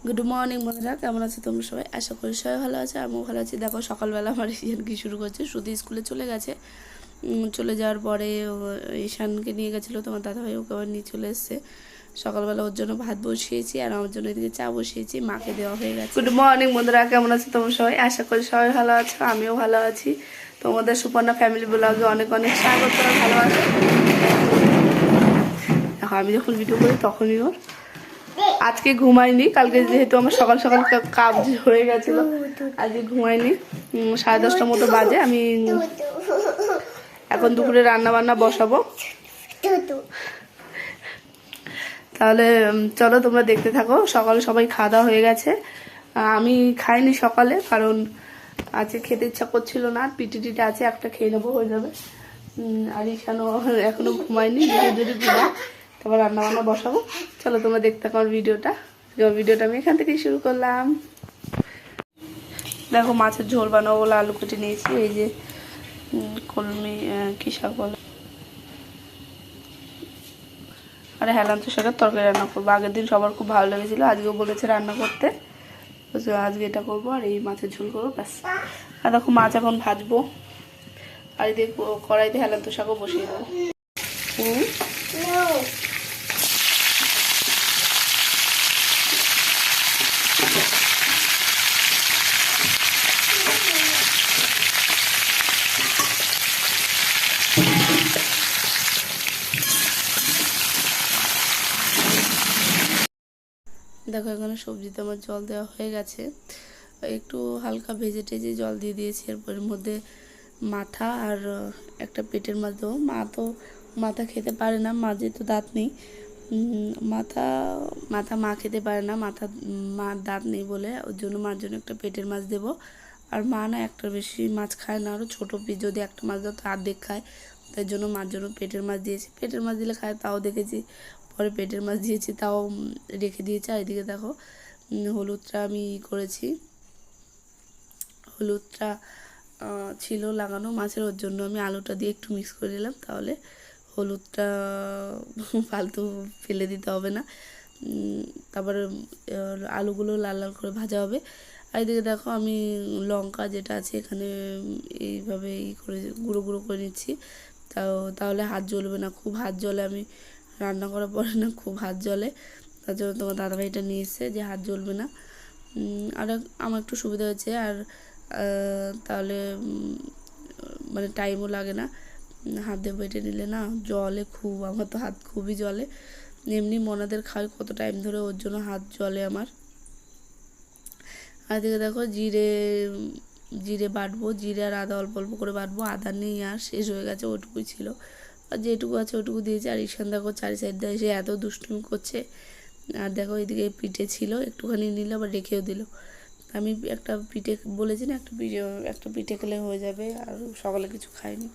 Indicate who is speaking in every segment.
Speaker 1: Good morning বন্ধুরা, কেমন আছো তোমরা সবাই? আশা করি সবাই ভালো আছে, আমিও ভালো আছি। দেখো সকালবেলা আমার ঈশান কি শুরু করছে। শুধু স্কুলে চলে গেছে, চলে যাওয়ার পরে ঈশানকে নিয়ে গেছিলো তোমার দাদাভাই, ওকে আবার নিয়ে চলে এসছে। সকালবেলা ওর জন্য ভাত বসিয়েছি আর আমার জন্য এদিকে চা বসিয়েছি, মাকে দেওয়া হয়ে গেছে। গুড মর্নিং বন্ধুরা, কেমন আছো তোমরা সবাই? আশা করি সবাই ভালো আছো, আমিও ভালো আছি। তোমাদের সুপর্ণা ফ্যামিলি ব্লগে অনেক অনেক স্বাগত, ভালোবাসা। দেখো আমি যখন ভিডিও করি তখনই ওর আজকে ঘুমাইনি, কালকে যেহেতু আমার সকাল সকাল কাজ হয়ে গেছিল, আজকে ঘুমাইনি। 10:30টার মতো বাজে। আমি এখন দুপুরে রান্না বান্না বসাবো। তাহলে চলো তোমরা দেখতে থাকো। সকালে সবাই খাওয়া দাওয়া হয়ে গেছে, আমি খাইনি সকালে, কারণ আজকে খেতে ইচ্ছা করছিল না। পিঠে আছে, একটা খেয়ে নেবো, হয়ে যাবে। আর ঈশানও এখনো ঘুমায়নি, ধীরে ঘুমা, তারপর রান্না বান্না বসাবো। চলো তোমরা দেখতে থাকো ভিডিওটা। আমি এখান থেকেই শুরু করলাম। দেখো মাছের ঝোল বানাবো বলে আলু কেটে নিয়েছি। এই যে কলমি কি শাক বলে, আরে হেলাঞ্চ শাকের তরকারি রান্না করবো। আগের দিন সবার খুব ভালো লেগেছিলো, আজকেও বলেছে রান্না করতে, আজকে এটা করবো আর এই মাছের ঝোল করবো, ব্যাস। আর দেখো মাছ এখন ভাজবো, আর এই কড়াইতে হেলাঞ্চ শাকও বসিয়ে দেবো। দেখো এখানে সবজিতে আমার জল দেওয়া হয়ে গেছে, একটু হালকা ভেজে টেজে জল দিয়ে দিয়েছি। এরপর মধ্যে মাথা আর একটা পেটের মাছ দেবো। মা তো মাথা খেতে পারে না, মা যেহেতু দাঁত নেই, মাথা মাথা মা খেতে পারে না, মার দাঁত নেই বলে, ওর জন্য মার জন্য একটা পেটের মাছ দেবো। আর মা না একটা বেশি মাছ খায় না, আরও ছোটো পিস যদি একটা মাছ দাও তো অর্ধেক খায়, তাই জন্য মার জন্য পেটের মাছ দিয়েছি। পেটের মাছ দিলে খায়, তাও দেখেছি। পরে পেটের মাছ দিয়েছি, তাও রেখে দিয়েছে। আর এদিকে দেখো হলুদটা আমি করেছি, হলুদটা ছিল লাগানো মাছের, ওর জন্য আমি আলুটা দিয়ে একটু মিক্স করে দিলাম, তাহলে হলুদটা ফালতু ফেলে দিতে হবে না। তারপরে আলুগুলো লাল লাল করে ভাজা হবে। আর এদিকে দেখো আমি লঙ্কা যেটা আছে এখানে এইভাবে করে গুঁড়ো গুঁড়ো করে নিচ্ছি, তাহলে হাত জ্বলবে না। খুব হাত জ্বলে, আমি রান্না করার পরে না খুব হাত জ্বলে, তার জন্য তোমার দাদাভাইটা নিয়ে এসছে যে হাত জ্বলবে না। আর আমার একটু সুবিধা হয়েছে, আর তাহলে মানে টাইমও লাগে না। হাত দিয়ে বেটে নিলে না জলে খুব, আমার তো হাত খুবই জলে। এমনি মনাদের খাই কত টাইম ধরে, ওর জন্য হাত জলে আমার। আর এদিকে দেখো জিরে বাটবো, জিরে আর আদা অল্প অল্প করে বাটবো। আদা নেই, আর শেষ হয়ে গেছে, ওইটুকুই ছিল, আর যেটুকু আছে ওইটুকু দিয়েছি। আর ঈশান দেখো চারি সাইড দিয়ে এসে এত দুষ্টুমি করছে। আর দেখো এদিকে পিঠে ছিল, একটুখানি নিল আবার রেখেও দিল। আমি একটা পিঠে বলেছি না, একটা পিঠে খেলে হয়ে যাবে, আর সকালে কিছু খাইনি,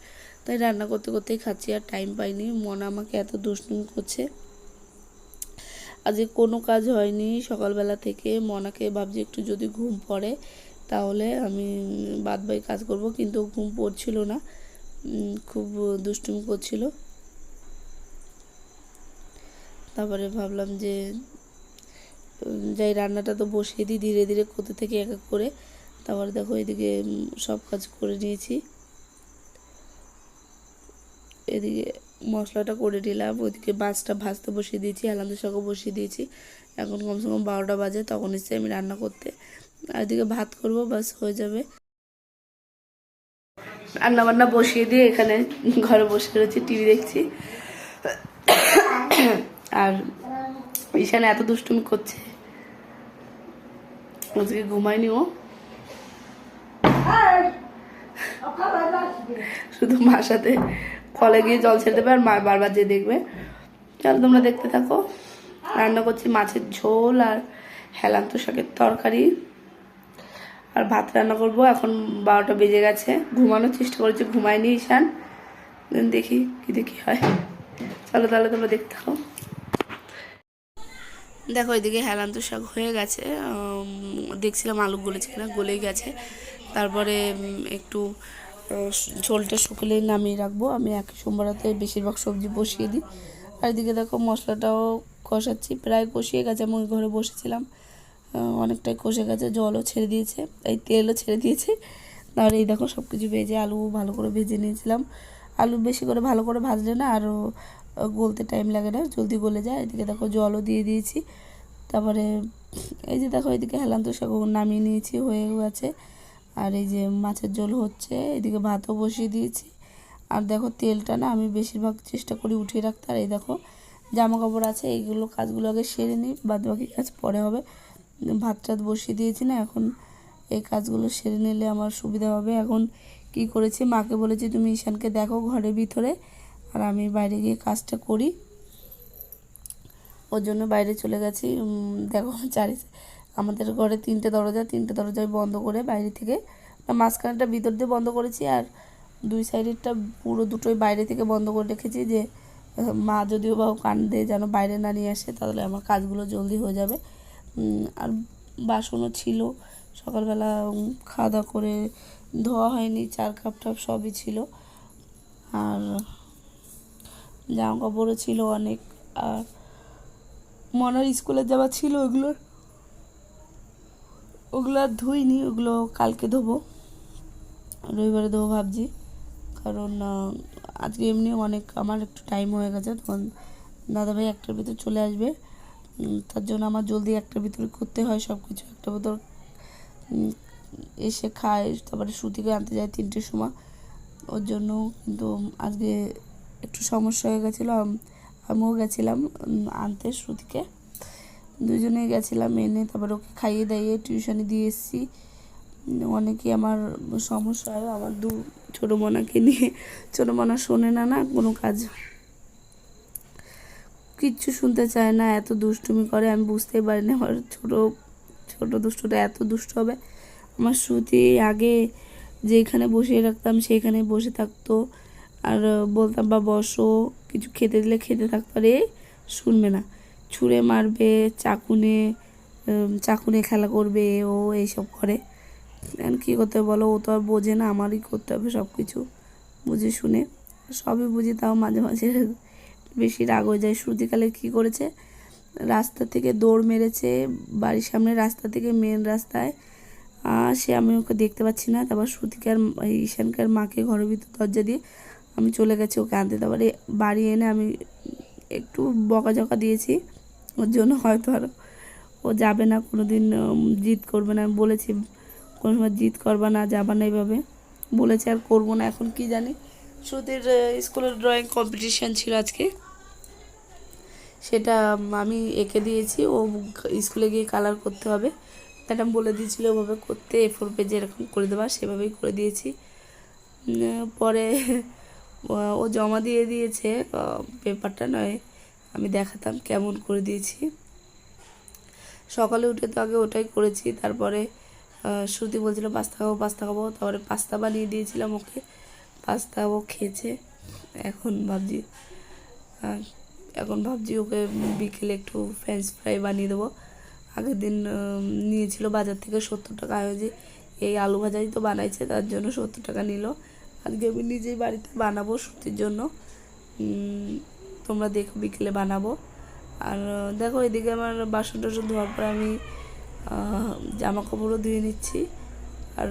Speaker 1: তাই রান্না করতে করতেই খাচ্ছি, আর টাইম পাইনি। মন আমাকে এত দুষ্টুমি করছে, আজকে কোনো কাজ হয়নি সকালবেলা থেকে। মনাকে ভাবছি একটু যদি ঘুম পড়ে তাহলে আমি বাদবাকি কাজ করব, কিন্তু ঘুম পড়ছিল না, খুব দুষ্টুমি করছিল। তারপরে ভাবলাম যে যাই রান্নাটা তো বসিয়ে দিই, ধীরে ধীরে কোথা থেকে এক এক করে। তারপরে দেখো এদিকে সব কাজ করে নিয়েছি, এদিকে মশলাটা করে নিলাম, ওইদিকে মাছটা ভাজতে বসিয়ে দিয়েছি, হেলাঞ্চ শাকও বসিয়ে দিয়েছি। এখন কমসে কম 12টা বাজে, তখন এসে আমি রান্না করতে। আর এদিকে ভাত করবো, বাস হয়ে যাবে। রান্না বান্না বসিয়ে দিয়ে এখানে ঘরে বসে রয়েছি, টিভি দেখছি। আর ঈশানে এত দুষ্টুমি করছে, আজকে ঘুমায়নি ও, শুধু মার সাথে কলে গিয়ে জল ছেড়ে দেবে, আর মা বারবার যে দেখবে। চলো তোমরা দেখতে থাকো। রান্না করছি মাছের ঝোল আর হেলাঞ্চ শাকের তরকারি, আর ভাত রান্না করবো। এখন 12টা বেজে গেছে, ঘুমানোর চেষ্টা করেছি, ঘুমায়নি ঈশান, দেখি কি হয়। চলো তাহলে তোমরা দেখতে থাকো। দেখো এদিকে হেলাঞ্চ শাক হয়ে গেছে, দেখছিলাম আলু গলেছে কিনা, গলেই গেছে। তারপরে একটু ঝোলটা শুকলেই নামিয়ে রাখবো। আমি একই সোমবারতে বেশিরভাগ সবজি বসিয়ে দিই। আর এদিকে দেখো মশলাটাও কষাচ্ছি, প্রায় কষিয়ে গেছে, আমি ওই ঘরে বসেছিলাম, অনেকটাই কষে গেছে, জলও ছেড়ে দিয়েছে, এই তেলও ছেড়ে দিয়েছে। আর এই দেখো সব কিছু ভেজে আলু ভালো করে ভেজে নিয়েছিলাম। আলু বেশি করে ভালো করে ভাজলে না আরও গলতে টাইম লাগে না, জলদি গলে যায়। এদিকে দেখো জলও দিয়ে দিয়েছি। তারপরে এই যে দেখো এদিকে হেলান্ত শাক নামিয়ে নিয়েছি, হয়ে গেছে। আর এই যে মাছের ঝোল হচ্ছে, এদিকে ভাতও বসিয়ে দিয়েছি। আর দেখো তেলটা না আমি বেশিরভাগ চেষ্টা করি উঠিয়ে রাখতে। আর এই দেখো জামা কাপড় আছে, এইগুলো কাজগুলো আগে সেরে নিই, বাদ বাকি কাজ পরে হবে। ভাত টাত বসিয়ে দিয়েছি না, এখন এই কাজগুলো সেরে নিলে আমার সুবিধা হবে। এখন কি করেছি, মাকে বলেছি তুমি ঈশানকে দেখো ঘরের ভিতরে, আর আমি বাইরে গিয়ে কাজটা করি। ওর জন্য বাইরে চলে গেছি। দেখো আমাদের ঘরে তিনটে দরজায় বন্ধ করে বাইরে থেকে, মাঝখানেরটা ভিতর দিয়ে বন্ধ করেছি, আর দুই সাইডেরটা পুরো দুটোই বাইরে থেকে বন্ধ করে রেখেছি, যে মা যদিও বা কান্দে যেন বাইরে না নিয়ে আসে, তাহলে আমার কাজগুলো জলদি হয়ে যাবে। আর বাসনও ছিল, সকালবেলা খাওয়া দাওয়া করে ধোয়া হয়নি, চার কাপ টাপ সবই ছিল। আর জামা কাপড়ও ছিল অনেক, আর মনার স্কুলে যাওয়া ছিল, ওগুলো আর ধুইনি, ওগুলো কালকে ধোবো, রবিবারে ধোবো ভাবছি। কারণ আজকে এমনি অনেক আমার একটু টাইম হয়ে গেছে, তখন দাদাভাই 1টার ভিতর চলে আসবে। তার জন্য আমার জলদি 1টার ভিতরে করতে হয় সব কিছু। 1টার ভিতর এসে খায়, তারপরে শ্রুতিকে আনতে যায় 3টের সময়। ওর জন্য কিন্তু আজকে একটু সমস্যা হয়ে গেছিলো। আমিও গেছিলাম আনতে শ্রুতিকে, দুজনেই গেছিলাম এনে, তারপর ওকে খাইয়ে দাইয়ে টিউশনে দিয়ে এসেছি। অনেকই আমার সমস্যা হয় আমার ছোটো মনাকে নিয়ে। ছোটো মনা শোনে না কোনো কাজ, কিচ্ছু শুনতে চায় না, এত দুষ্টুমি করে, আমি বুঝতেই পারিনি আমার ছোট দুষ্টুটা এত দুষ্ট হবে। আমার শ্রুতি আগে যেখানে বসিয়ে রাখতাম সেইখানে বসে থাকতো, আর বলতাম বা বসো, কিছু খেতে দিলে খেতে থাকতো, আর শুনবে না, ছুঁড়ে মারবে, চাকুনে খেলা করবে, ও এইসব করে। এখন কী করতে হবে বলো, ও তো আর বোঝে না, আমারই করতে হবে সব কিছু বুঝে শুনে। সবই বুঝি, তাও মাঝে মাঝে বেশি রাগ হয়ে যায়। শ্রুতিকালে কী করেছে, রাস্তা থেকে দৌড় মেরেছে, বাড়ির সামনে রাস্তা থেকে মেন রাস্তায়, সে আমি ওকে দেখতে পাচ্ছি না। তারপর শ্রুতিকার ঈশানকার মাকে ঘরের ভিতর দরজা দিয়ে আমি চলে গেছি ওকে আনতে। তারপরে বাড়ি এনে আমি একটু বকাঝকা দিয়েছি, ওর জন্য হয়তো আর ও যাবে না কোনো দিন, জিদ করবে না। আমি বলেছি কোনো সময় জিদ করবা না, যাবা না, এইভাবে বলেছি, আর করবো না। এখন কি জানি, শ্রুতির স্কুলের ড্রয়িং কম্পিটিশান ছিল আজকে, সেটা আমি এঁকে দিয়েছি, ও স্কুলে গিয়ে কালার করতে হবে। ম্যাডাম বলে দিয়েছিল ওভাবে করতে, A4 পেজে এরকম করে দেওয়া, সেভাবেই করে দিয়েছি। পরে ও জমা দিয়ে দিয়েছে পেপারটা, নয় আমি দেখাতাম কেমন করে দিয়েছি। সকালে উঠে তো আগে ওটাই করেছি, তারপরে শ্রুতি বলছিল পাস্তা খাবো, তারপরে পাস্তা বানিয়ে দিয়েছিলাম ওকে, পাস্তা ও খেয়েছে। এখন ভাবছি ওকে বিকেলে একটু ফ্রেঞ্চ ফ্রাই বানিয়ে দেবো। আগের দিন নিয়েছিল বাজার থেকে 70 টাকা, যে এই আলু ভাজাই তো বানাইছে, তার জন্য 70 টাকা নিল। আজকে আমি নিজেই বাড়িতে বানাবো শ্রুতির জন্য, তোমরা দেখো বিকেলে বানাবো। আর দেখো এদিকে আমার বাসন টাসন ধোয়ার পর আমি জামা কাপড়ও ধুয়ে নিচ্ছি। আর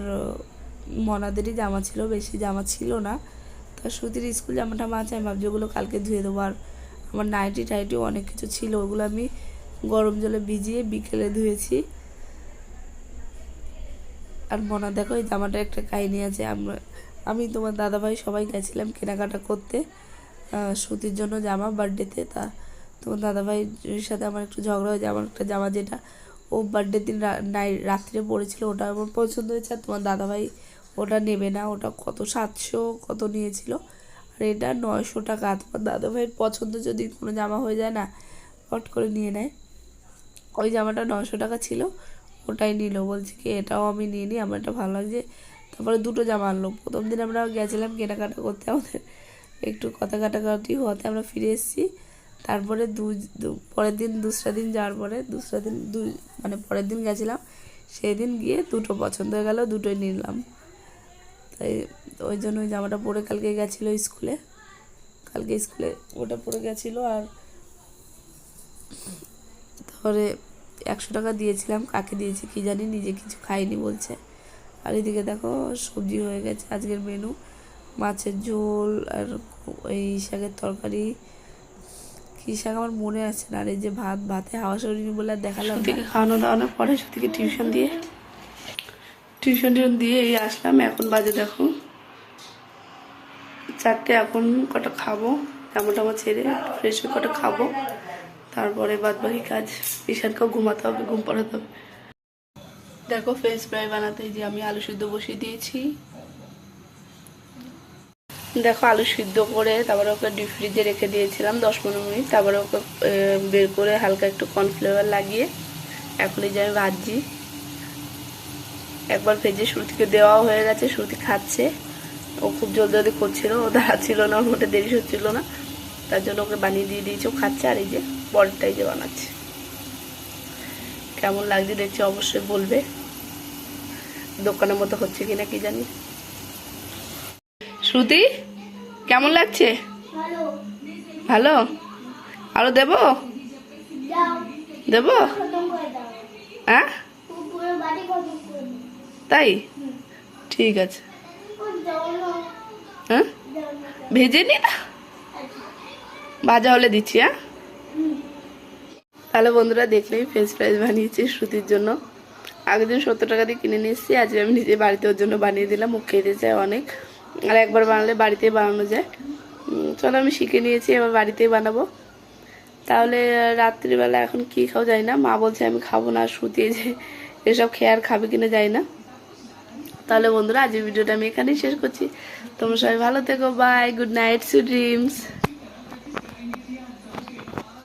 Speaker 1: মনাদেরই জামা ছিল, বেশি জামা ছিল না, তার শ্রুতির স্কুল জামাটা আছে, আমি ভাবছি ওগুলো কালকে ধুয়ে দেবো। আর আমার নাইটি অনেক কিছু ছিল, ওগুলো আমি গরম জলে ভিজিয়ে বিকেলে ধুয়েছি। আর মনা দেখো এই জামাটা একটা কাহিনি আছে, আমি তোমার দাদাভাই সবাই গেছিলাম কেনাকাটা করতে শ্রুতির জন্য জামা বার্থডেতে। তা তোমার দাদাভাইয়ের সাথে আমার একটু ঝগড়া হয়েছে, আমার একটা জামা যেটা ও বার্থডের দিন রাত্রে পরেছিল, ওটা আমার পছন্দ হয়েছে, আর তোমার দাদাভাই ওটা নেবে না, ওটা কত 700 কত নিয়েছিল, আর এটা 900 টাকা। তোমার দাদাভাইয়ের পছন্দ যদি কোনো জামা হয়ে যায় না, হট করে নিয়ে নেয়। ওই জামাটা 900 টাকা ছিল, ওটাই নিল, বলছি কি এটাও আমি নিয়ে নিই, আমার এটা ভালো লাগছে। তারপরে দুটো জামা আনলো। প্রথম দিন আমরা গেছিলাম কেনাকাটা করতে, আমাদের একটু কথা কাটাকাটি হতে আমরা ফিরে এসেছি। তারপরে পরের দিন দুসরা দিন যাওয়ার পরে মানে পরের দিন গেছিলাম, সেই দিন গিয়ে দুটো পছন্দ হয়ে গেল, দুটোই নিলাম। তাই ওই জন্য ওই জামাটা পরে কালকে গেছিলো স্কুলে, ওটা পরে গেছিলো। আর তারপরে 100 টাকা দিয়েছিলাম, কাকে দিয়েছি কি জানি, নিজে কিছু খাইনি বলছে। আর এদিকে দেখো সবজি হয়ে গেছে, আজকের মেনু মাছের ঝোল আর এই শাকের তরকারি, কী শাক আমার মনে আছে না। আর এই যে ভাতে হাওয়া সরিনি বলে আর দেখালাম। থেকে খাওয়ানো দাওয়ানোর পরে সত্যিকে টিউশন দিয়ে এই আসলাম। এখন বাজে দেখো 4টে। এখন কটা খাবো, জামা টামা ছেড়ে ফ্রেশ হয়ে কটা খাবো, তারপরে বাদ বাকি কাজ। ঈশানকেও ঘুমাতে হবে, ঘুম পাড়াতে হবে। দেখো ফ্রেঞ্চ ফ্রাই বানাতে যে আমি আলু সিদ্ধ বসিয়ে দিয়েছি। দেখো আলু সিদ্ধ করে তারপরে ওকে ডিপ ফ্রিজে রেখে দিয়েছিলাম 10-15 মিনিট। তারপরে ওকে বের করে হালকা একটু কর্নফ্লেভার লাগিয়ে এখন এই যে আমি ভাজছি। একবার ভেজে শ্রুতিকে দেওয়াও হয়ে গেছে, শ্রুতি খাচ্ছে। ও খুব জলদি করছিল, ও দাঁড়াচ্ছিল না, ওর মোটে দেরি হচ্ছিল না, তার জন্য ওকে বানিয়ে দিয়ে দিয়েছে, ও খাচ্ছে। আর এই যে পরেরটাই যে বানাচ্ছে। কেমন লাগছে দেখছি অবশ্যই বলবে, দোকানের মতো হচ্ছে কিনা কি জানি। শ্রুতি কেমন লাগছে? ভালো। আরো দেবো দেবো? হ্যাঁ তাই, ঠিক আছে। হ্যাঁ ভেজে নি না, ভাজা হলে দিচ্ছি। হ্যাঁ তাহলে বন্ধুরা দেখলেই ফ্রেঞ্চ ফ্রাইজ বানিয়েছি শ্রুতির জন্য। আগের দিন 70 টাকা দিয়ে কিনে নিয়ে এসেছি, আজকে আমি নিজে বাড়িতে ওর জন্য বানিয়ে দিলাম। ও খেতে চায় অনেক, আর একবার বানালে বাড়িতেই বানানো যায়। চলো আমি শিখে নিয়েছি, এবার বাড়িতেই বানাবো। তাহলে রাত্রিবেলা এখন কি খাও যায় না, মা বলছে আমি খাবো না, শ্রুতি যে এসব খেয়ে আর খাবে কিনা যায় না। তাহলে বন্ধুরা আজকের ভিডিওটা আমি এখানেই শেষ করছি। তোমরা সবাই ভালো থেকো, bye, good night, sweet dreams.